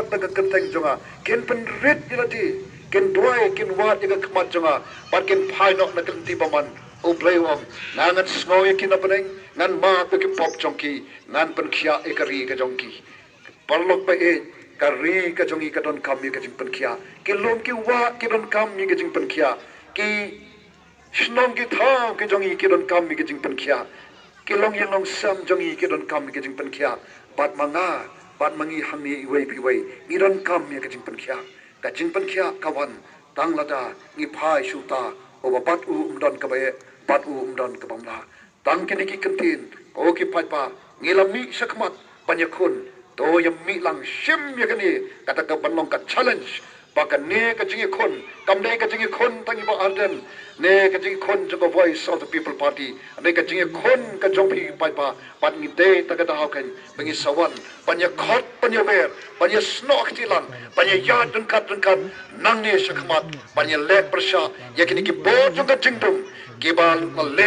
kamat na kaganteng jonga ken penrit ilati ken dry ken wat iga kamat jonga pat ken painok na kanti paman o playom nangan snowy kin apeneng ngan ma pe pop jongki ngan penkhia ekari ka jongki parlok pa e kari ka jongi ka don kam mi ka jing penkhia ke lom ki wa ki don kam mi ka jing penkhia ki shnong ki tha ke jongi ki don kam mi ka jing penkhia ki long yang long sam jongi ki don kam mi ka jing penkhia bat mangi hangi wei pi wei ni don kam mi ka jing penkhia kawan tang lada ni phai shuta o bat u don ka bae bat u don ka bamla tang ke ni ki kantin o ki pai pa ngilami sakmat panyakun to yam mi lang shim ya kani kata ka banlong ka challenge pakan ne ka jingi khon kam ne ka jingi khon tangi ba arden ne ka jingi khon jo voice of the people party ne ka jingi khon ka jongpi pai pa pat ni de ta ka da kan bangi sawan panya khot panya ver panya snok tilan panya ya dengkat nang ne sakmat panya lek persha ya kini ki bo jo ka jingdum ki bal le